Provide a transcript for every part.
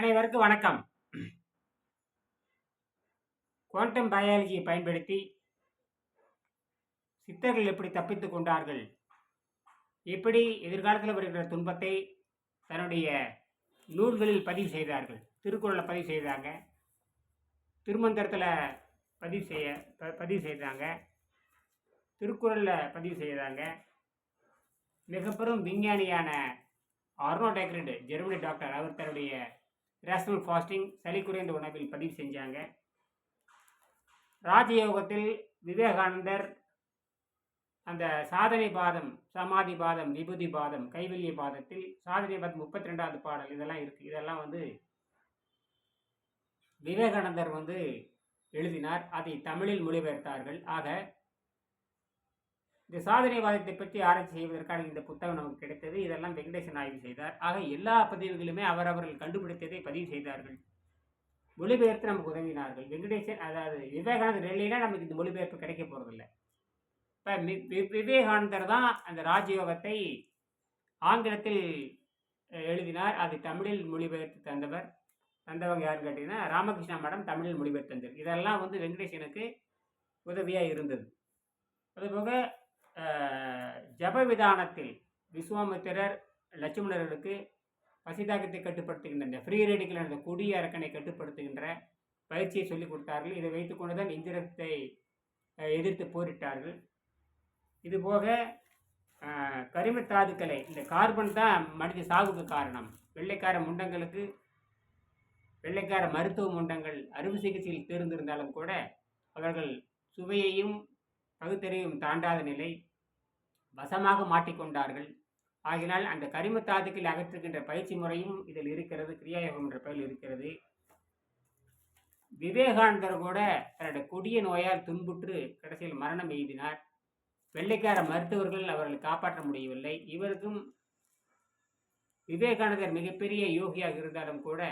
அனைவருக்கும் வணக்கம். குவாண்டம் பயாலஜியை பயன்படுத்தி சித்தர்கள் எப்படி தப்பித்துக் கொண்டார்கள், எப்படி எதிர்காலத்தில் வருகிற துன்பத்தை தன்னுடைய நூல்களில் பதிவு செய்தார்கள். திருக்குறளில் பதிவு செய்தாங்க, திருமந்திரத்தில் பதிவு செய்தாங்க, திருக்குறளில் பதிவு செய்தாங்க. மிக பெரும் விஞ்ஞானியான ஆர்னோ டெக்ரிட், ஜெர்மனி டாக்டர், அவர் தன்னுடைய ரேஷனல் ஃபாஸ்டிங், சளி குறைந்த உணவில் பதிவு செஞ்சாங்க. ராஜயோகத்தில் விவேகானந்தர் அந்த சாதனை பாதம், சமாதி பாதம், விபூதி பாதம், கைவல்ய பாதத்தில் சாதனை பாதம் 32வது பாடல் இதெல்லாம் இருக்கு. இதெல்லாம் விவேகானந்தர் எழுதினார். அதை தமிழில் மொழிபெயர்த்தார்கள். ஆக இந்த சாதனைவாதத்தை பற்றி ஆராய்ச்சி செய்வதற்கான இந்த புத்தகம் நமக்கு கிடைத்தது. இதெல்லாம் வெங்கடேசன் ஆய்வு செய்தார். ஆக எல்லா பதிவுகளுமே அவரவர்கள் கண்டுபிடித்ததை பதிவு செய்தார்கள், மொழிபெயர்த்து நமக்கு உதவினார்கள். வெங்கடேசன், அதாவது விவேகானந்தர் இல்லைன்னா நமக்கு இந்த மொழிபெயர்ப்பு கிடைக்க போறதில்லை. இப்போ விவேகானந்தர் தான் அந்த ராஜயோகத்தை ஆங்கிலத்தில் எழுதினார். அது தமிழில் மொழிபெயர்த்து தந்தவங்க யாருன்னு கேட்டீங்கன்னா ராமகிருஷ்ணா மடம் தமிழில் மொழிபெயர்த்து தந்தார். இதெல்லாம் வெங்கடேசனுக்கு உதவியாக இருந்தது. அதுபோக ஜப விதானத்தில் விஸ்வாமித்திரர் லட்சுமணர்களுக்கு பசிதாகத்தை கட்டுப்படுத்துகின்ற இந்த ஃப்ரீ ரேடிக்கல் என்ற கொடிய அரக்கனை கட்டுப்படுத்துகின்ற பயிற்சியை சொல்லிக் கொடுத்தார்கள். இதை வைத்துக்கொண்டு தான் இந்திரத்தை எதிர்த்து போரிட்டார்கள். இதுபோக கரிம தாதுக்களை, இந்த கார்பன் தான் மனித சாவுக்கு காரணம். வெள்ளைக்கார மருத்துவ முண்டங்கள் அறுவை சிகிச்சையில் தேர்ந்திருந்தாலும் கூட அவர்கள் சுவையையும் பகுத்தறிவையும் தாண்டாத நிலை வசமாக மாட்டிக்கொண்டார்கள். ஆகினால் அந்த கரிம தாதுக்களை அகற்றுகின்ற பயிற்சி முறையும் இதில் இருக்கிறது, கிரியாயோகம் என்ற பெயரில் இருக்கிறது. விவேகானந்தர் கூட தன்னுடைய கொடிய நோயால் துன்புற்று கடைசியில் மரணம் எய்தினார். வெள்ளைக்கார மருத்துவர்கள் அவர்களை காப்பாற்ற முடியவில்லை. இவருக்கும் விவேகானந்தர் மிகப்பெரிய யோகியாக இருந்தாலும் கூட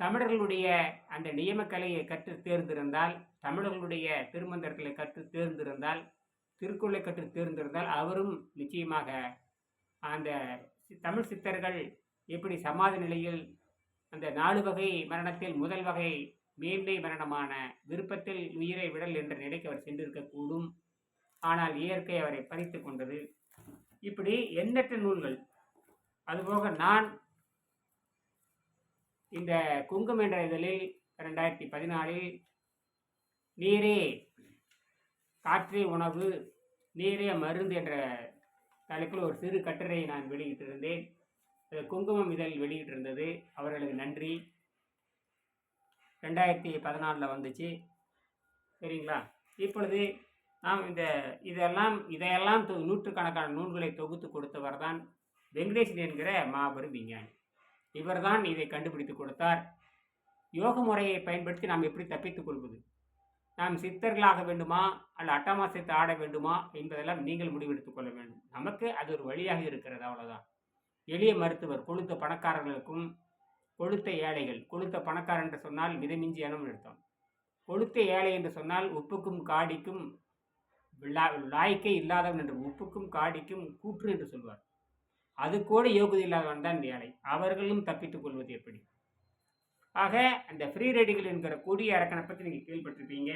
தமிழர்களுடைய அந்த நியமக்கலையை கற்று தேர்ந்திருந்தால், தமிழர்களுடைய திருமந்திரங்களை கற்று தேர்ந்திருந்தால், திருக்குறளை கற்று தேர்ந்திருந்தால் அவரும் நிச்சயமாக அந்த தமிழ் சித்தர்கள் எப்படி சமாதி நிலையில் அந்த 4 வகை மரணத்தில் முதல் வகை மேன்மை மரணமான விருப்பத்தில் உயிரை விடல் என்ற நிலைக்கு அவர் சென்றிருக்கக்கூடும். ஆனால் இயற்கை அவரை பறித்து கொண்டது. இப்படி எண்ணற்ற நூல்கள். அதுபோக நான் இந்த குங்கம் என்ற இதழில் 2014 நீரே காற்றே உணவு, நீரே மருந்து என்ற தலைப்பில் ஒரு சிறு கட்டுரையை நான் வெளியிட்டிருந்தேன். குங்குமம் இதழில் வெளியிட்டிருந்தது. அவர்களுக்கு நன்றி. 2014 வந்துச்சு. சரிங்களா? இப்பொழுது நாம் இதையெல்லாம் நூற்றுக்கணக்கான நூல்களை தொகுத்து கொடுத்தவர் தான் வெங்கடேசன் என்கிற மாபெரும் விஞ்ஞானி. இவர் தான் இதை கண்டுபிடித்து கொடுத்தார். யோக முறையை பயன்படுத்தி நாம் எப்படி தப்பித்துக் கொள்வது, நாம் சித்தர்களாக வேண்டுமா அல்ல அட்டமாசத்தை ஆட வேண்டுமா என்பதெல்லாம் நீங்கள் முடிவெடுத்துக் கொள்ள வேண்டும். நமக்கு அது ஒரு வழியாக இருக்கிறது, அவ்வளோதான். எளிய மருத்துவர் கொழுத்த பணக்காரர்களுக்கும் கொழுத்த ஏழைகள், கொழுத்த பணக்காரர் என்று சொன்னால் மிதமிஞ்சியானம் அர்த்தம். கொழுத்த ஏழை என்று சொன்னால் உப்புக்கும் காடிக்கும் லாய்க்கே இல்லாதவன் என்று, உப்புக்கும் காடிக்கும் கூற்று என்று சொல்வார். அது கூட யோகுதி இல்லாதவன் தான் ஏழை. அவர்களும் தப்பித்துக் கொள்வது எப்படி? ஆக அந்த ஃப்ரீ ரேடிக்கல் என்கிற கொடிய அரக்கனை பற்றி நீங்கள் கேள்விப்பட்டிருப்பீங்க.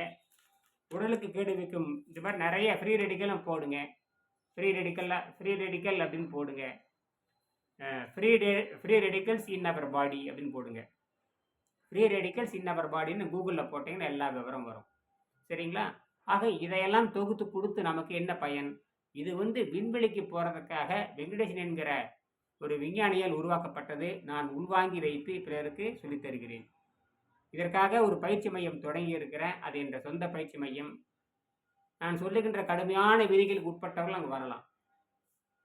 உடலுக்கு கேடு வைக்கும் இந்த மாதிரி நிறைய ஃப்ரீ ரேடிக்கலும் போடுங்க. ஃப்ரீ ரேடிக்கல் அப்படின்னு போடுங்க. ஃப்ரீ ரேடிக்கல்ஸ் இன் அவர் பாடி அப்படின்னு போடுங்க. ஃப்ரீ ரேடிக்கல்ஸ் இன் அவர் பாடின்னு கூகுளில் போட்டிங்கன்னா எல்லா விவரம் வரும். சரிங்களா? ஆக இதையெல்லாம் தொகுத்து கொடுத்து நமக்கு என்ன பயன்? இது விண்வெளிக்கு போகிறதுக்காக வெங்கடேசன் என்கிற ஒரு விஞ்ஞானியால் உருவாக்கப்பட்டது. நான் உள்வாங்கி வைத்து பிறருக்கு சொல்லித் தருகிறேன். இதற்காக ஒரு பயிற்சி மையம் தொடங்கி இருக்கிறேன். அது என்ற சொந்த பயிற்சி மையம். நான் சொல்லுகின்ற கடுமையான விதிகளுக்கு உட்பட்டவர்கள் அங்கே வரலாம்.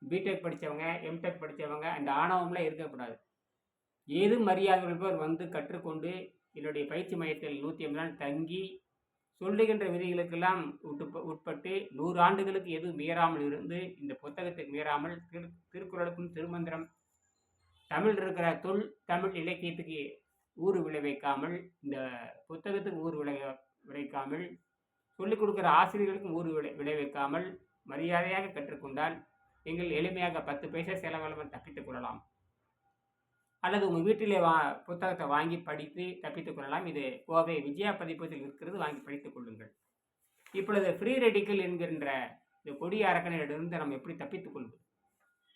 பிடெக் படித்தவங்க, எம்டெக் படித்தவங்க, அந்த ஆணவம்லாம் இருக்கக்கூடாது. ஏது மரியாதைகள் பேர் கற்றுக்கொண்டு என்னுடைய பயிற்சி மையத்தில் 150 நாள் தங்கி சொல்லுகின்ற விதிகளுக்கெல்லாம் உட்பட்டு 100 ஆண்டுகளுக்கு எதுவும் மீறாமல் இருந்து, இந்த புத்தகத்துக்கு மீறாமல் திருக்குறளுக்கும் திருமந்திரம் தமிழ் இருக்கிற தமிழ் இலக்கியத்துக்கு ஊறு விளைவிக்காமல், இந்த புத்தகத்துக்கு ஊறு விளைவிக்காமல், சொல்லிக் கொடுக்குற ஆசிரியர்களுக்கும் ஊறு விளைவிக்காமல் மரியாதையாக கற்றுக்கொண்டால் நீங்கள் எளிமையாக 10 பைசா செலவழிமல் தப்பித்துக் கொள்ளலாம். அல்லது உங்கள் வீட்டிலே புத்தகத்தை வாங்கி படித்து தப்பித்துக் கொள்ளலாம். இது கோவை விஜயா பதிப்பகத்தில் இருக்கிறது, வாங்கி படித்துக் கொள்ளுங்கள். இப்பொழுது ஃப்ரீ ரெடிக்கல் என்கின்ற இந்த கொடிய அரக்கனிடமிருந்து நம்ம எப்படி தப்பித்துக் கொள்வது?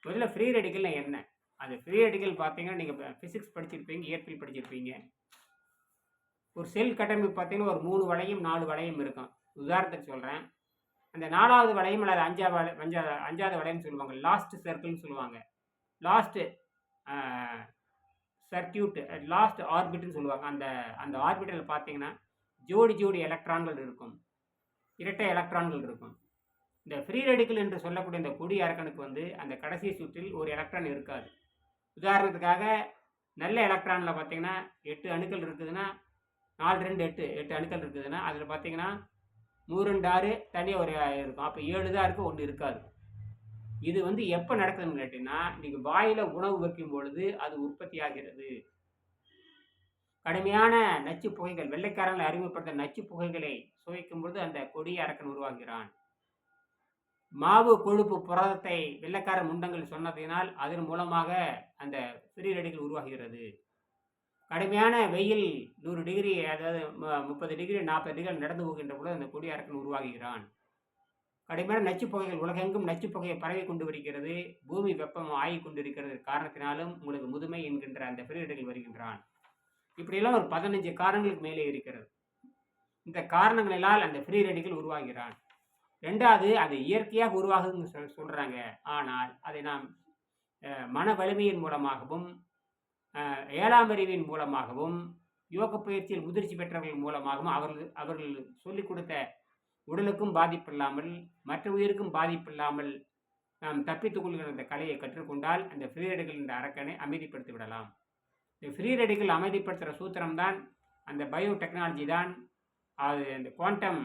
முதல்ல ஃப்ரீ ரெடிக்கல்னா என்ன? அது ஃப்ரீ ரெடிக்கல் பார்த்தீங்கன்னா, நீங்கள் ஃபிசிக்ஸ் படிச்சிருப்பீங்க, இயற்பியல் படிச்சிருப்பீங்க. ஒரு செல் கட்டமைப்பு பார்த்தீங்கன்னா ஒரு 3 வளையம் 4 வளையம் இருக்கும். உதாரணத்துக்கு சொல்கிறேன். அந்த 4வது வளையம் அல்லது 5வது வளையம் சொல்லுவாங்க, லாஸ்ட் சர்க்கிள்னு சொல்லுவாங்க. லாஸ்ட் சர்க்கியூட், லாஸ்ட் ஆர்பிட்னு சொல்லுவாங்க. அந்த ஆர்பிட்டில் பார்த்தீங்கன்னா ஜோடி எலக்ட்ரான்கள் இருக்கும், இரட்டை எலக்ட்ரான்கள் இருக்கும். இந்த ஃப்ரீ ரெடிக்கல் என்று சொல்லக்கூடிய இந்த கொடி அரக்கனுக்கு வந்து அந்த கடைசி சுற்றில் ஒரு எலக்ட்ரான் இருக்காது. உதாரணத்துக்காக நல்ல எலக்ட்ரானில் பார்த்தீங்கன்னா 8 அணுக்கள் இருக்குதுன்னா, 4 2 8 அணுக்கள் இருக்குதுன்னா, அதில் பார்த்தீங்கன்னா 3 2 6 தனியாக ஒரு இருக்கும். அப்போ 7 தான் இருக்குது, 1 இருக்காது. இது வந்து எப்போ நடக்குதுன்னு கேட்டிங்கன்னா, நீங்கள் வாயில் உணவு வைக்கும் பொழுது அது உற்பத்தி ஆகிறது. கடுமையான நச்சு புகைகள், வெள்ளைக்காரங்களை அறிமுகப்படுத்த நச்சு புகைகளை சுவைக்கும் பொழுது அந்த கொடிய அரக்கன் உருவாகிறான். மாவு கொழுப்பு புரதத்தை வெள்ளைக்கார முண்டங்கள் சொன்னதினால் அதன் மூலமாக அந்த ஃப்ரீ ரெடிக்கல் உருவாகிறது. கடுமையான வெயில் 100 டிகிரி, அதாவது 30 டிகிரி 40 டிகிரி நடந்து போகின்ற பொழுது அந்த கொடிய அரக்கன் உருவாகிறான். கடுமையான நச்சு புகைகள் உலகெங்கும் நச்சு புகையை பரவி கொண்டு வருகிறது. பூமி வெப்பம் ஆகி கொண்டிருக்கிறது காரணத்தினாலும் உங்களுக்கு முதுமை என்கின்ற அந்த ஃப்ரீ ரெடிக்கல் வருகின்றான். இப்படியெல்லாம் ஒரு 15 காரணங்களுக்கு மேலே இருக்கிறது. இந்த காரணங்களினால் அந்த ஃப்ரீ ரெடிக்கல் உருவாகிறான். 2வது, அது இயற்கையாக உருவாகுதுன்னு சொல்கிறாங்க. ஆனால் அதை நாம் மன வலிமையின் மூலமாகவும், 7ஆம் அறிவின் மூலமாகவும், யோக பயிற்சியில் முதிர்ச்சி பெற்றவர்கள் மூலமாகவும், அவர்கள் சொல்லிக் கொடுத்த உடலுக்கும் பாதிப்பில்லாமல் மற்ற உயிருக்கும் பாதிப்பில்லாமல் நாம் தப்பித்துக் கொள்கிற அந்த கலையை கற்றுக்கொண்டால் அந்த ஃப்ரீ ரெடிக்கல் என்ற அரக்கனை அமைதிப்படுத்தி விடலாம். இந்த ஃப்ரீ ரெடிக்கல் அமைதிப்படுத்துகிற சூத்திரம் தான் அந்த பயோ டெக்னாலஜி தான், அது அந்த குவாண்டம்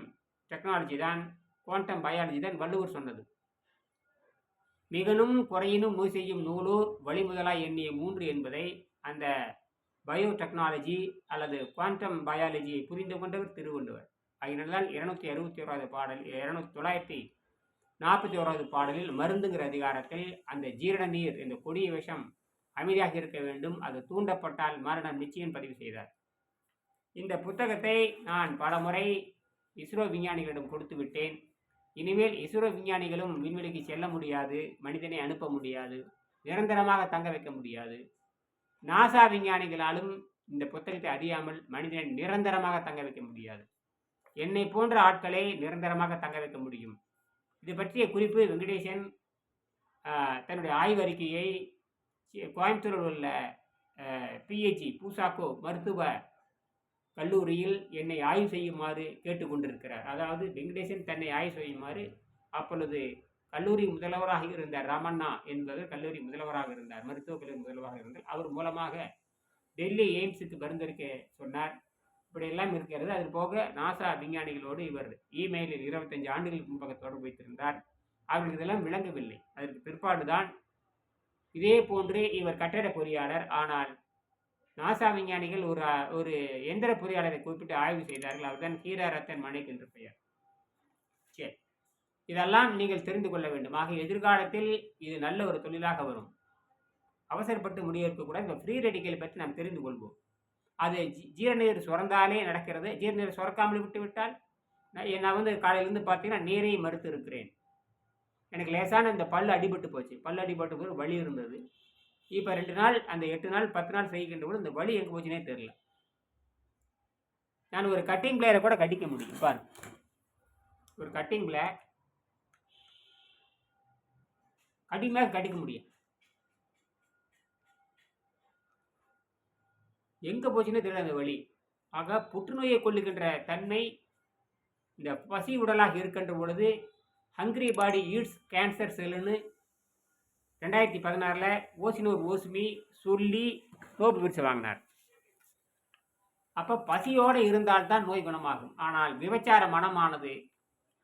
டெக்னாலஜி தான், குவாண்டம் பயாலஜி தான் வள்ளுவர் சொன்னது. மிகனும் குறையினும் நோய் செய்யும் நூலோர் வழிமுதலாய் எண்ணிய 3 என்பதை அந்த பயோ டெக்னாலஜி அல்லது குவாண்டம் பயாலஜியை புரிந்து கொண்டவர் திருவள்ளுவர். அதனால்தான் 261வது பாடல் 941வது பாடலில் மருந்துங்கிற அதிகாரத்தில் அந்த ஜீரண நீர், இந்த கொடிய விஷம் அமைதியாக இருக்க வேண்டும், அது தூண்டப்பட்டால் மரணம் நிச்சயம் பதிவு செய்தார். இந்த புத்தகத்தை நான் பல முறை இஸ்ரோ விஞ்ஞானிகளிடம் கொடுத்து விட்டேன். இனிமேல் இஸ்ரோ விஞ்ஞானிகளும் விண்வெளிக்கு செல்ல முடியாது, மனிதனை அனுப்ப முடியாது, நிரந்தரமாக தங்க வைக்க முடியாது. நாசா விஞ்ஞானிகளாலும் இந்த புத்தகத்தை அறியாமல் மனிதனை நிரந்தரமாக தங்க வைக்க முடியாது. என்னை போன்ற ஆட்களை நிரந்தரமாக தங்க வைக்க முடியும். இது பற்றிய குறிப்பு வெங்கடேசன் தன்னுடைய ஆய்வறிக்கையை கோயம்புத்தூரில் உள்ள பிஹெச்டி பூசாக்கோ மருத்துவ கல்லூரியில் என்னை ஆய்வு செய்யுமாறு கேட்டுக்கொண்டிருக்கிறார். அதாவது வெங்கடேசன் தன்னை ஆய்வு செய்யுமாறு, அப்பொழுது கல்லூரி முதல்வராக இருந்தார் ராமண்ணா என்பவர், கல்லூரி முதல்வராக இருந்தார், மருத்துவக் கல்லூரி முதல்வராக இருந்தார். அவர் மூலமாக டெல்லி எய்ம்ஸுக்கு பரிந்துரைக்க சொன்னார். இப்படியெல்லாம் இருக்கிறது. அது போக நாசா விஞ்ஞானிகளோடு இவர் இமெயிலில் 25 ஆண்டுகளுக்கு முன்பாக தொடர்பு வைத்திருந்தார். அவர்களுக்கு இதெல்லாம் விளங்கவில்லை. அதற்கு பிற்பாடுதான் இதே போன்று இவர் கட்டட பொறியாளர். ஆனால் நாசா விஞ்ஞானிகள் ஒரு எந்திர பொறியாளரை குறிப்பிட்டு ஆய்வு செய்தார்கள். அவர்தான் ஹீரா ரத்தன் மணிக் என்று பெயர். சரி, இதெல்லாம் நீங்கள் தெரிந்து கொள்ள வேண்டும். ஆக எதிர்காலத்தில் இது நல்ல ஒரு தொழிலாக வரும். அவசரப்பட்டு முடிவெடுக்கக்கூடாது. இந்த ஃப்ரீ ரெடிக்கலை பற்றி நாம் தெரிந்து கொள்வோம். அது ஜீரநீர் சுரந்தாலே நடக்கிறது. ஜீரநீர் சுரக்காமல் விட்டு விட்டால், நான் வந்து காலையிலேருந்து பார்த்தீங்கன்னா நீரை மறுத்து இருக்கிறேன். எனக்கு லேசான இந்த பல் அடிபட்டு போச்சு. பல் அடிபட்டு போது வலி இருந்தது. இப்போ 2 நாள், அந்த 8 நாள் 10 நாள் செய்கின்ற போது இந்த வலி எங்கே போச்சுனே தெரியல. நான் ஒரு கட்டிங் பிளேயரை கூட கடிக்க முடியும். பாரு, ஒரு கட்டிங் பிளேயர் கடிக்க முடியும். எங்கே போச்சுன்னே தெரியல அந்த வலி. ஆக புற்றுநோயை கொல்லுகின்ற தன்மை இந்த பசி உடலாக இருக்கின்ற பொழுது ஹங்கிரி பாடி ஈட்ஸ் கேன்சர் செல்லுன்னு 2016 ஓசினோர் ஓசுமி சொல்லி நோபல் பரிசு வாங்கினார். அப்போ பசியோடு இருந்தால்தான் நோய் குணமாகும். ஆனால் விபச்சார மனமானது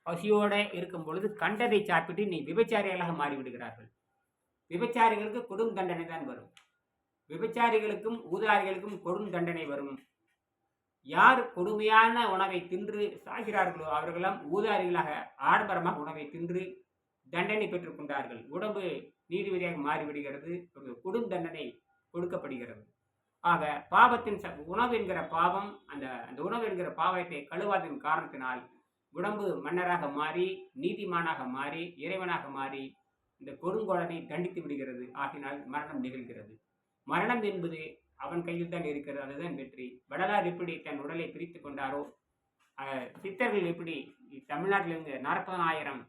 பசியோடு இருக்கும் பொழுது கண்டதை சாப்பிட்டு நீ விபச்சாரிகளாக மாறிவிடுகிறார்கள். விபச்சாரிகளுக்கு கொடும் தண்டனை தான் வரும். விபச்சாரிகளுக்கும் ஊதாரிகளுக்கும் கொடும் தண்டனை வரும். யார் கொடுமையான உணவை தின்று சாகிறார்களோ அவர்களெல்லாம் ஊதாரிகளாக ஆடம்பரமாக உணவை தின்று தண்டனை பெற்றுக் கொண்டார்கள். உடம்பு நீதிபதியாக மாறிவிடுகிறது. கொடும் தண்டனை கொடுக்கப்படுகிறது. ஆக பாவத்தின் உணவு என்கிற பாவம் அந்த அந்த உணவு என்கிற பாவத்தை கழுவாதன் காரணத்தினால் உடம்பு மன்னராக மாறி நீதிமானாக மாறி இறைவனாக மாறி இந்த கொடுங்கோலனை தண்டித்து விடுகிறது. ஆகினால் மரணம் நிகழ்கிறது. மரணம் என்பது அவன் கையில் தான் இருக்கிறது. அதுதான் வெற்றி. வள்ளலார் எப்படி தன் உடலை பிரித்து கொண்டாரோ, சித்தர்கள் எப்படி தமிழ்நாட்டிலிருந்து 40,000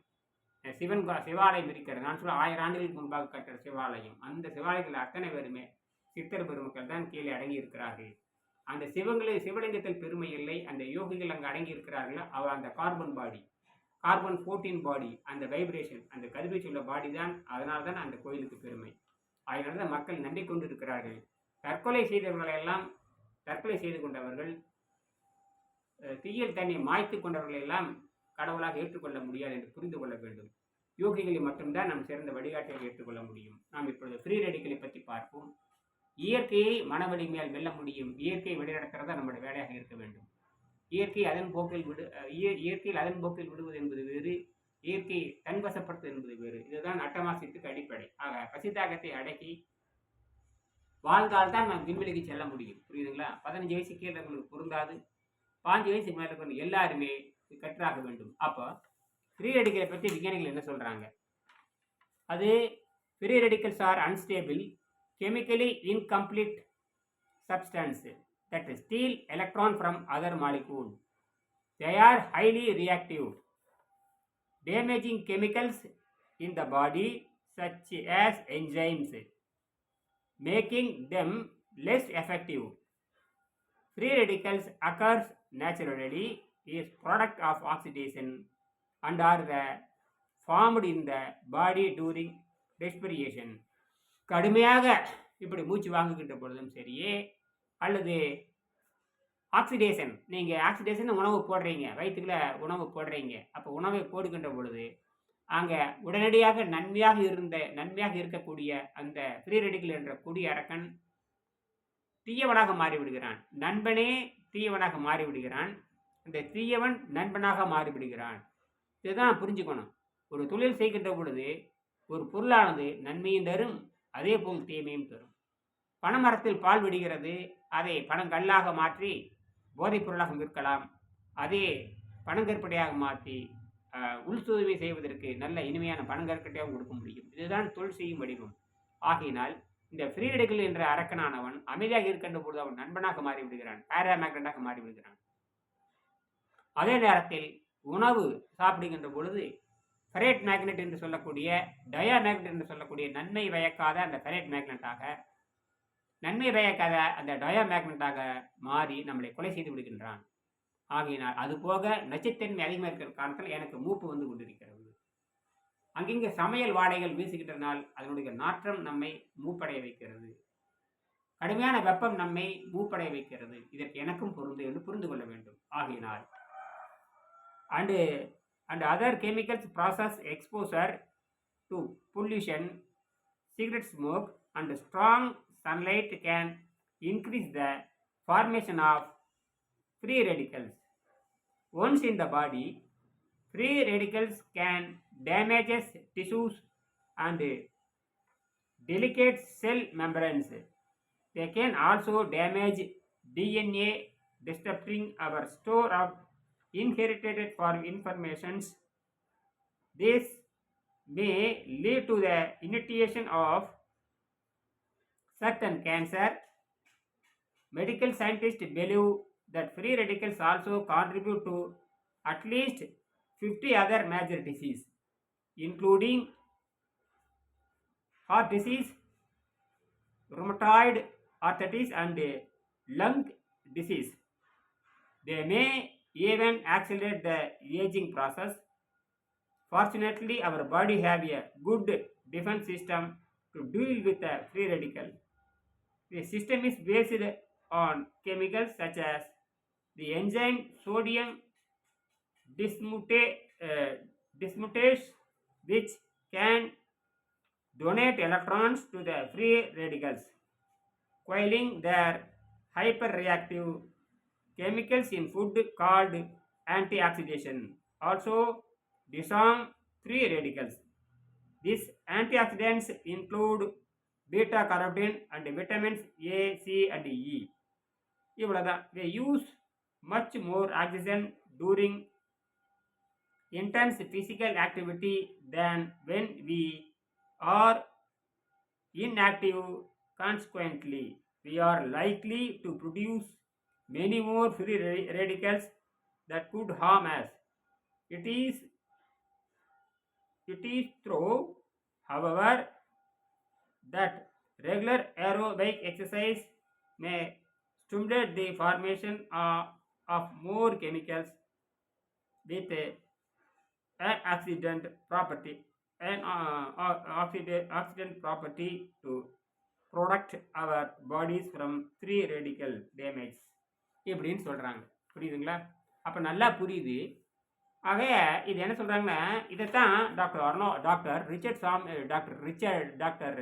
சிவாலயம் இருக்கிறது. நான் சொல்ல 1000 ஆண்டுகளுக்கு முன்பாக கட்டுற சிவாலயம். அந்த சிவாலயங்கள் அத்தனை பேருமே சித்தர் பெருமக்கள் தான் கீழே அடங்கி இருக்கிறார்கள். அந்த சிவலிங்கத்தில் பெருமை இல்லை. அந்த யோகிகள் அங்கு அடங்கி இருக்கிறார்கள். அவர் அந்த கார்பன் 14 பாடி, அந்த வைப்ரேஷன், அந்த கதிர்வீச்சு உள்ள பாடி தான். அதனால தான் அந்த கோயிலுக்கு பெருமை. அதனால தான் மக்கள் நம்பிக்கொண்டு இருக்கிறார்கள். தற்கொலை செய்து கொண்டவர்கள், தீயில் தன்னை மாய்த்து கொண்டவர்கள் எல்லாம் கடவுளாக ஏற்றுக்கொள்ள முடியாது என்று புரிந்து கொள்ள வேண்டும். யோகிகளை மட்டும்தான் நாம் சிறந்த வழிகாட்டியாக ஏற்றுக்கொள்ள முடியும். நாம் இப்பொழுது ஃப்ரீ ரேடிக்கலை பற்றி பார்ப்போம். இயற்கையை மனவழி மேல் வெல்ல முடியும். இயற்கையை வழிநடத்துறதா நம்முடைய வேலையாக இருக்க வேண்டும். இயற்கையில் அதன் போக்கில் விடுவது என்பது வேறு, இயற்கை தன்வசப்படுத்துவது என்பது வேறு. இதுதான் அட்டமாசியத்துக்கு அடிப்படை. ஆக பசித்தாகத்தை அடக்கி வாழ்ந்தால்தான் நாம் விண்வெளிக்கு செல்ல முடியும். புரியுதுங்களா? 15 வயசு கீழே உங்களுக்கு பொருந்தாது. 5 வயசுக்கு மேலே கொண்டு எல்லாருமே கற்றாக வேண்டும். அப்போ ஃப்ரீ ரேடிக்கலை பற்றி விஞ்ஞானிகள் என்ன சொல்றாங்க? அது free radicals R unstable, chemically incomplete substance that steal electron from other molecule. They are highly reactive, damaging chemicals in the body such as enzymes, making them less effective. Free radicals occurs naturally, is product of oxidation and are formed in the body during respiration. கடுமையாக இப்படி மூச்சு வாங்குகின்ற பொழுதும் சரியே, அல்லது oxidation, நீங்கள் oxidation உணவு போடுறீங்க, வயிற்றுக்குள்ள உணவு போடுறீங்க. அப்போ உணவை போடுகின்ற பொழுது அங்கே உடனடியாக நன்மையாக இருக்கக்கூடிய அந்த ஃப்ரீ ரெடிக்கல் என்ற கொடிய அரக்கன் தீயவனாக மாறிவிடுகிறான். நண்பனே தீயவனாக மாறிவிடுகிறான். இந்த தீயவன் நண்பனாக மாறிவிடுகிறான். இதுதான் புரிஞ்சுக்கணும். ஒரு தொழில் செய்கின்ற பொழுது ஒரு பொருளானது நன்மையும் தரும், அதே போல் தீமையும் தரும். பனைமரத்தில் பால் விடுகிறது, அதை பனங்கல்லாக மாற்றி போதைப் பொருளாக விற்கலாம். அதே பனங்கற்படையாக மாற்றி உள்சுதுமை செய்வதற்கு நல்ல இனிமையான பனங்கற்கட்டையாக கொடுக்க முடியும். இதுதான் தொழில் செய்யும் வடிவம். ஆகையினால் இந்த ஃப்ரீ ரெடிக்கல் என்ற அரக்கனானவன் அமைதியாக இருக்கின்ற பொழுது அவன் நண்பனாக மாறிவிடுகிறான், பேராமேக்னட்டாக மாறிவிடுகிறான். அதே நேரத்தில் உணவு சாப்பிடுகின்ற பொழுது ஃபெரைட் மேக்னெட் என்று சொல்லக்கூடிய, டயா மேக்னெட் என்று சொல்லக்கூடிய நன்மை பயக்காத அந்த ஃபெரைட் மேக்னெட்டாக, நன்மை பயக்காத அந்த டயா மேக்னெட்டாக மாறி நம்மளை கொலை செய்து விடுகின்றான். ஆகையினால் அதுபோக நச்சுத்தன்மை அதிகமாக இருக்கிற காரணத்தில் எனக்கு மூப்பு வந்து கொண்டிருக்கிறது. அங்கிங்கே சமையல் வாடைகள் வீசுகின்றனால் அதனுடைய நாற்றம் நம்மை மூப்படைய வைக்கிறது. கடுமையான வெப்பம் நம்மை மூப்படைய வைக்கிறது. இதற்கு எனக்கும் பொருந்து என்று புரிந்து கொள்ள வேண்டும். ஆகையினால் and other chemicals process exposure to pollution, cigarette smoke and strong sunlight can increase the formation of free radicals. Once in the body, free radicals can damage tissues and delicate cell membranes. They can also damage DNA, disrupting our store of inherited informations. This may lead to the initiation of certain cancer. Medical scientists believe that free radicals also contribute to at least 50 other major diseases, including heart disease, rheumatoid arthritis, and lung disease. They may even accelerate the aging process. Fortunately, our body have a good defense system to deal with the free radical. The system is based on chemicals such as the enzyme sodium dismutase, which can donate electrons to the free radicals, quelling their hyperreactive chemicals in food called antioxidation also disarm free radicals. These antioxidants include beta carotene and vitamins A, C and E. இவ்வளோதான். they use much more oxygen during intense physical activity than when we are inactive. Consequently, we are likely to produce many more free radicals that could harm us. It is true, however, that regular aerobic exercise may stimulate the formation of more chemicals with an oxidant property to protect our bodies from free radical damage இப்படின்னு சொல்கிறாங்க. புரியுதுங்களா? அப்போ நல்லா புரியுது. ஆக இது என்ன சொல்கிறாங்கன்னா, இதைத்தான் டாக்டர்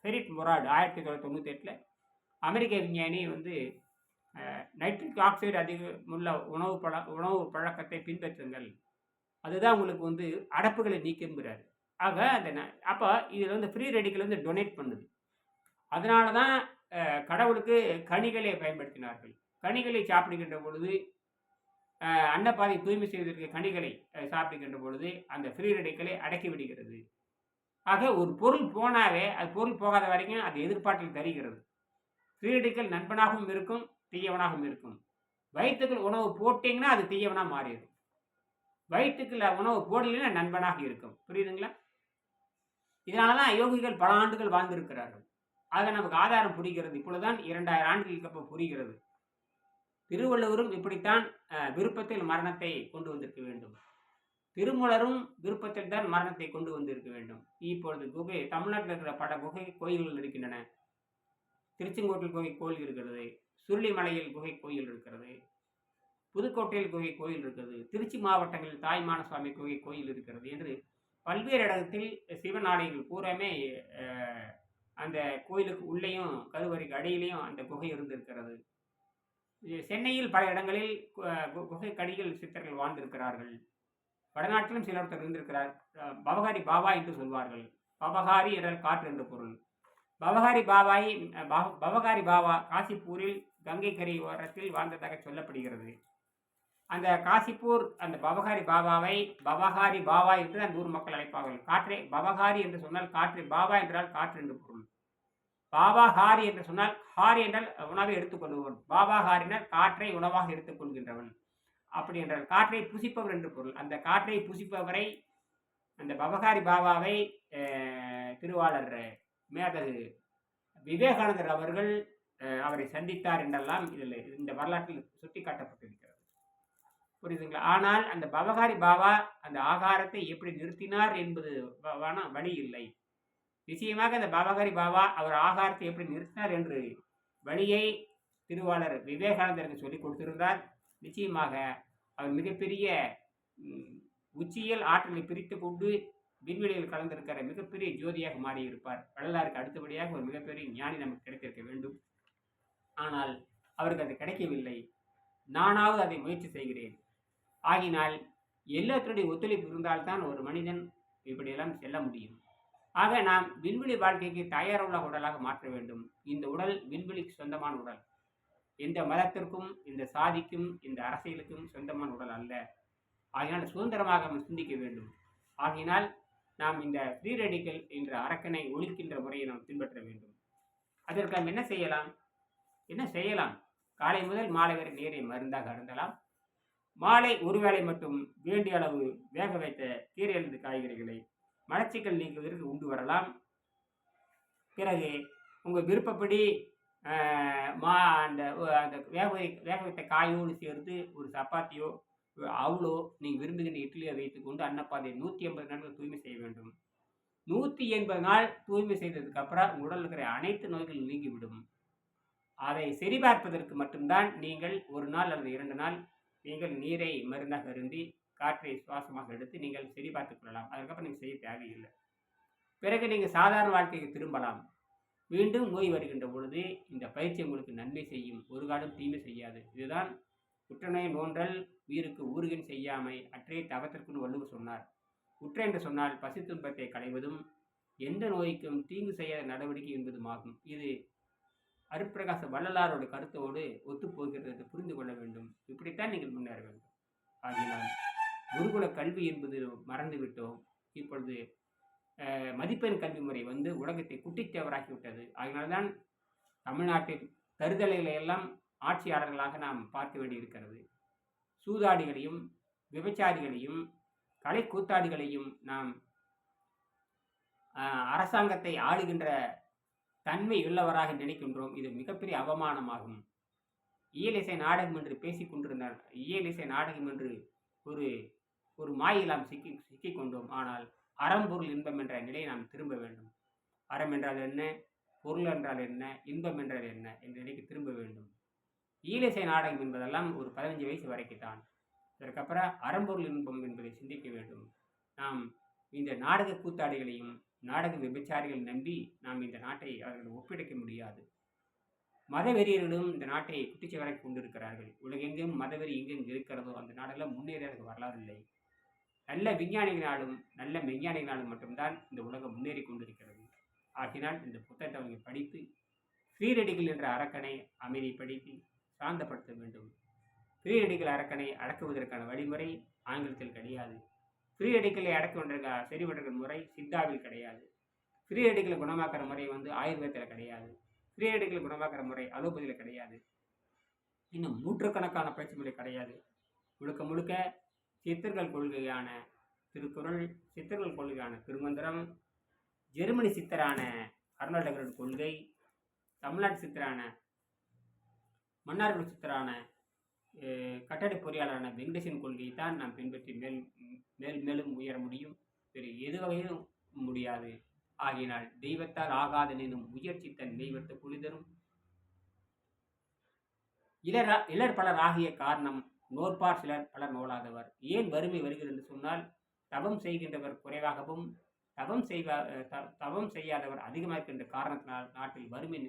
ஃபெரிட் முராட் 1998 அமெரிக்க விஞ்ஞானி வந்து நைட்ரிக் ஆக்சைடு அதிகமுள்ள உணவு பழக்கத்தை பின்பற்றுங்கள், அதுதான் உங்களுக்கு வந்து அடப்புகளை நீக்குங்கிறாரு. ஆக அப்போ இதில் வந்து ஃப்ரீ ரெடிக்கல் வந்து டொனேட் பண்ணுது. அதனால தான் கடவுளுக்கு கனிகளை பயன்படுத்தினார்கள். கனிகளை சாப்பிடுகின்ற பொழுது அன்னப்பாதை தூய்மை செய்வதற்கு கனிகளை சாப்பிடுகின்ற பொழுது அந்த ஃப்ரீ ரெடிக்கலை அடக்கி விடுகிறது. ஆக ஒரு பொருள் போனாவே அது பொருள் போகாத வரைக்கும் அது எதிர்பார்ட்டில் தருகிறது. ஃப்ரீ ரெடிக்கல் நண்பனாகவும் இருக்கும், தீயவனாகவும் இருக்கும். வயிற்றுக்குள் உணவு போட்டிங்கன்னா அது தீயவனாக மாறிடும். வயிற்றுக்குள்ள உணவு போடலைன்னா நண்பனாக இருக்கும். புரியுதுங்களா? இதனால தான் யோகிகள் பல ஆண்டுகள் வாழ்ந்திருக்கிறார்கள். ஆக நமக்கு ஆதாரம் புரிகிறது. இப்பொழுதுதான் 2000 ஆண்டுகளுக்கு அப்புறம் புரிகிறது. திருவள்ளுவரும் இப்படித்தான் விருப்பத்தில் மரணத்தை கொண்டு வந்திருக்க வேண்டும். திருமூலரும் விருப்பத்தில் தான் மரணத்தை கொண்டு வந்திருக்க வேண்டும். இப்பொழுது தமிழ்நாட்டில் இருக்கிற பல குகை கோயில்கள் இருக்கின்றன. திருச்செங்கோட்டில் குகை கோயில் இருக்கிறது, சுருளிமலையில் குகை கோயில் இருக்கிறது, புதுக்கோட்டையில் குகை கோயில் இருக்கிறது, திருச்சி மாவட்டங்களில் தாய்மான சுவாமி குகை கோயில் இருக்கிறது என்று பல்வேறு இடத்தில் சிவன் ஆலயங்கள் பூராமே அந்த கோயிலுக்கு உள்ளேயும் கருவறைக்கு அடியிலையும் அந்த குகை இருந்திருக்கிறது. சென்னையில் பல இடங்களில் குகை கடிகள் சித்தர்கள் வாழ்ந்திருக்கிறார்கள். வடநாட்டிலும் சிலர் இருந்திருக்கிறார். பவகாரி பாபா என்று சொல்வார்கள். பவகாரி என்றால் காற்று என்று பொருள். பவகாரி பாபா காசிப்பூரில் கங்கை கரை ஓரத்தில் வாழ்ந்ததாக சொல்லப்படுகிறது. அந்த காசிப்பூர் அந்த பவகாரி பாபா என்று அந்த ஊர் மக்கள் அழைப்பார்கள். காற்றை பவகாரி என்று சொன்னால் காற்று, பாபா என்றால் காற்று என்று பொருள். பாபா ஹாரி என்று சொன்னால், ஹாரி என்றால் உணவை எடுத்துக்கொள்பவன், பாபா ஹாரினால் காற்றை உணவாக எடுத்துக்கொள்கின்றவன். அப்படி என்றால் காற்றை புசிப்பவர் என்று பொருள். அந்த காற்றை புசிப்பவரை, அந்த பவகாரி பாபாவை திருவாளர் மேதகு விவேகானந்தர் அவர்கள் அவரை சந்தித்தார் என்றெல்லாம் இதில் இந்த வரலாற்றில் சுட்டி காட்டப்பட்டிருக்கிறது. புரியுதுங்களா? ஆனால் அந்த பவகாரி பாபா அந்த ஆகாரத்தை எப்படி நிறுத்தினார் என்பது வழி இல்லை. நிச்சயமாக அந்த பவகாரி பாபா அவர் ஆகாரத்தை எப்படி நிறுத்தினார் என்று வழியை திருவாளர் விவேகானந்தருக்கு சொல்லிக் கொடுத்திருந்தார். நிச்சயமாக அவர் மிகப்பெரிய உச்சியில் ஆற்றலை பிரித்து கொண்டு விண்வெளியில் கலந்திருக்கிற மிகப்பெரிய ஜோதியாக மாறியிருப்பார். வள்ளலாருக்கு அடுத்தபடியாக ஒரு மிகப்பெரிய ஞானி நமக்கு கிடைத்திருக்க வேண்டும். ஆனால் அவருக்கு அது கிடைக்கவில்லை. நானாவது அதை முயற்சி செய்கிறேன். ஆகினால் எல்லாத்துடைய ஒத்துழைப்பு இருந்தால்தான் ஒரு மனிதன் இப்படியெல்லாம் செல்ல முடியும். ஆக நாம் விண்வெளி வாழ்க்கைக்கு தயாருள்ள உடலாக மாற்ற வேண்டும். இந்த உடல் விண்வெளிக்கு சொந்தமான உடல். எந்த மதத்திற்கும், இந்த சாதிக்கும், இந்த அரசியலுக்கும் சொந்தமான உடல் அல்ல. ஆகினால் சுதந்திரமாக நாம் சிந்திக்க வேண்டும். ஆகினால் நாம் இந்த ஃப்ரீ ரேடிக்கல் என்ற அரக்கனை ஒழிக்கின்ற முறையை நாம் பின்பற்ற வேண்டும். அதற்கு நாம் என்ன செய்யலாம்? காலை முதல் மாலை வரை நீரை மருந்தாக அருந்தலாம். மாலை ஒருவேளை மட்டும் வேண்டிய அளவு வேக வைத்த கீரை அல்லது காய்கறிகளை மலச்சிக்கல் நீக்குவதற்கு உண்டு வரலாம். பிறகு உங்கள் விருப்பப்படி அந்த வேக வைத்த காயோடு சேர்த்து ஒரு சப்பாத்தியோ அவ்வளோ நீங்கள் விரும்புகின்ற இட்லியை வைத்துக்கொண்டு அன்னப்பாதை 180 நாட்கள் தூய்மை செய்ய வேண்டும். 180 நாள் தூய்மை செய்ததுக்கு அப்புறம் உடல் இருக்கிற அனைத்து நோய்களும் நீங்கிவிடும். அதை சரிபார்ப்பதற்கு மட்டும்தான் நீங்கள் 1 நாள் அல்லது 2 நாள் நீங்கள் நீரை மருந்தாக அருந்தி காற்றை சுவாசமாக எடுத்து நீங்கள் சரிபார்த்துக் கொள்ளலாம். அதுக்கப்புறம் நீங்கள் செய்ய தேவையில்லை. பிறகு நீங்கள் சாதாரண வாழ்க்கைக்கு திரும்பலாம். மீண்டும் நோய் வருகின்ற பொழுது இந்த பயிற்சி உங்களுக்கு நன்மை செய்யும், ஒரு காலம் தீமை செய்யாது. இதுதான் குற்றநோய் நோன்றல் உயிருக்கு ஊறுகின் செய்யாமை அற்றே தவத்திற்குன்னு வள்ளுவர் சொன்னார். குற்ற என்று சொன்னால் பசி துன்பத்தை களைவதும், எந்த நோய்க்கும் தீங்கு செய்யாத நடவடிக்கை என்பதுமாகும். இது அருட்பிரகாச வள்ளலாரோட கருத்தோடு ஒத்துப்போகிறது என்று புரிந்து கொள்ள வேண்டும். இப்படித்தான் நீங்கள் முன்னேற வேண்டும். ஆகினால் குருகுல கல்வி என்பது மறந்துவிட்டோம். இப்பொழுது மதிப்பெண் கல்வி முறை வந்து உலகத்தை குட்டிச்சேவராக்கிவிட்டது. அதனால்தான் தமிழ்நாட்டில் தருதலைகளை எல்லாம் ஆட்சியாளர்களாக நாம் பார்க்க வேண்டியிருக்கிறது. சூதாடிகளையும் விபச்சாரிகளையும் கலை கூத்தாடிகளையும் நாம் அரசாங்கத்தை ஆளுகின்ற தன்மை உள்ளவராக நினைக்கின்றோம். இது மிகப்பெரிய அவமானமாகும். இயலிசை நாடகம் என்று பேசிக் கொண்டிருந்தார். இயலிசை நாடகம் என்று ஒரு ஒரு மாயை நாம் சிக்கிக் கொண்டோம். ஆனால் அறம்பொருள் இன்பம் என்ற நிலையை நாம் திரும்ப வேண்டும். அறம் என்றால் என்ன, பொருள் என்றால் என்ன, இன்பம் என்றால் என்ன என்ற நிலைக்கு திரும்ப வேண்டும். இயலிசை நாடகம் என்பதெல்லாம் ஒரு 15 வயசு வரைக்குத்தான். அதற்கப்புறம் அறம்பொருள் இன்பம் என்பதை சிந்திக்க வேண்டும். நாம் இந்த நாடக கூத்தாடிகளையும் நாடக விபச்சாரிகள் நம்பி நாம் இந்த நாட்டை அவர்கள் ஒப்படைக்க முடியாது. மதவெறியர்களும் இந்த நாட்டை குட்டிச்சவரை கொண்டிருக்கிறார்கள். உலகெங்கும் மதவெறி எங்கெங்கு இருக்கிறதோ அந்த நாடெல்லாம் முன்னேறியதற்கு வரலாறு இல்லை. நல்ல விஞ்ஞானிகளாலும் நல்ல மெஞ்ஞானிகளாலும் மட்டும்தான் இந்த உலகம் முன்னேறி கொண்டிருக்கிறது. ஆகினால் இந்த புத்தகத்தை அவங்க படித்து ஃப்ரீரெடிகள் என்ற அரக்கனை அமைதிப்படுத்தி சாந்தப்படுத்த வேண்டும். ஃப்ரீரெடிகள் அரக்கனை அடக்குவதற்கான வழிமுறை ஆங்கிலத்தில் கிடையாது. ஃப்ரீரெடிகளை அடக்குவதற்கு சரி பண்ணுற முறை சித்தாவில் கிடையாது. ஃப்ரீரெடிகளை குணமாக்குற முறை வந்து ஆயுர்வேதத்தில் கிடையாது. ஃப்ரீரெடிகளை குணமாக்குற முறை அலோபதியில் கிடையாது. இன்னும் நூற்றுக்கணக்கான பயிற்சி முறை கிடையாது. முழுக்க முழுக்க சித்தர்கள் கொள்கையான திருக்குறள், சித்தர்கள் கொள்கையான திருமந்திரம், ஜெர்மனி சித்தரான அருணாடகரோட கொள்கை, தமிழ்நாட்டு சித்தரான மன்னார்குடி சித்தரான கட்டட பொறியாளரான வெங்கடேசன் கொள்கையை தான் நாம் பின்பற்றி மேலும் உயர முடியும். வேறு எது வகையிலும் முடியாது. ஆகினால் தெய்வத்தால் ஆகாதனும் முயற்சி தன் தெய்வத்தை புலிதரும். இளர் பலர் ஆகிய காரணம் நோற்பார் சிலர் பலர் நோலாதவர். ஏன் வறுமை வருகிறது என்று சொன்னால், தவம் செய்கின்றவர் குறைவாகவும் தவம் செய்யாதவர் அதிகமாக இருக்கின்ற காரணத்தினால் நாட்டில் வறுமை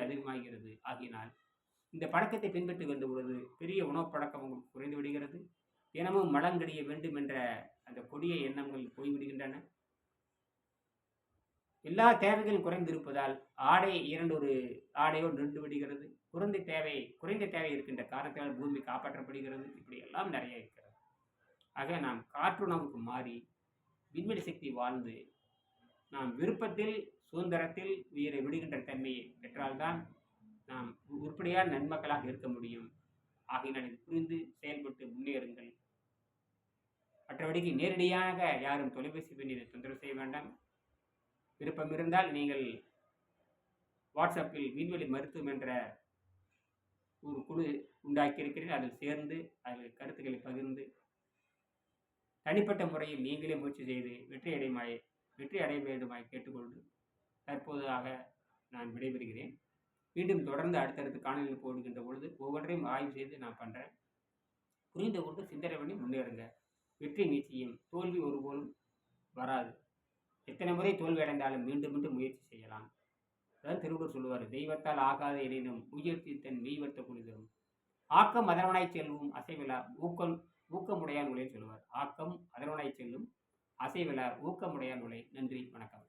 அதிகமாகிறது. ஆகினால் இந்த பழக்கத்தை பின்பற்றி கொண்டு பொழுது பெரிய உணவு பழக்கம் உங்களுக்கு குறைந்து விடுகிறது. தினமும் மலங்கடிய வேண்டும் என்ற அந்த கொடிய எண்ணங்கள் போய்விடுகின்றன. எல்லா தேவைகளும் குறைந்திருப்பதால் ஆடை ஒரு ஆடையோ நின்று விடுகிறது. குறைந்த தேவை இருக்கின்ற காரணத்தினால் பூமி காப்பாற்றப்படுகிறது. இப்படி எல்லாம் நிறைய இருக்கிறது. ஆக நாம் காற்றுணவுக்கு மாறி விண்வெளி சக்தி வாழ்ந்து நாம் விருப்பத்தில் சுதந்திரத்தில் உயிரை விடுகின்ற தன்மையை பெற்றால்தான் நாம் உருப்படியான நன்மக்களாக இருக்க முடியும். ஆகினால் இது புரிந்து செயல்பட்டு முன்னேறுங்கள். மற்றபடிக்கு நேரடியாக யாரும் தொலைபேசி பண்ணி தொந்தரவு செய்ய வேண்டாம். விருப்பம் இருந்தால் நீங்கள் வாட்ஸ்அப்பில் விண்வெளி மருத்துவம் என்ற ஒரு குழு உண்டாக்கியிருக்கிறேன். அதில் சேர்ந்து அதில் கருத்துக்களை பகிர்ந்து தனிப்பட்ட முறையில் நீங்களே முயற்சி செய்து வெற்றி அடைய வேண்டுமாய் கேட்டுக்கொண்டு தற்போதாக நான் விடைபெறுகிறேன். மீண்டும் தொடர்ந்து அடுத்தடுத்து காணொலியில் போடுகின்ற பொழுது ஒவ்வொன்றையும் ஆய்வு செய்து நான் பண்ணுறேன். புரிந்து கொண்டு சிந்தனை பண்ணி முன்னேறுங்க. வெற்றி நிச்சயம். தோல்வி ஒருபோதும் வராது. எத்தனை முறை தோல்வி அடைந்தாலும் மீண்டும் மீண்டும் முயற்சி செய்யலாம். அதான் திருவள்ளுவர் சொல்லுவார், தெய்வத்தால் ஆகாத எனினும் முயற்சி தன் மெய்வர்த்த புனிதரும். ஆக்கம் அதனவனாய் செல்லும் அசைவிலா ஊக்கமுடையான் உலை சொல்லுவார். ஆக்கம் அதனவனாய் செல்லும் அசைவிலா ஊக்கமுடையான் உலை. நன்றி, வணக்கம்.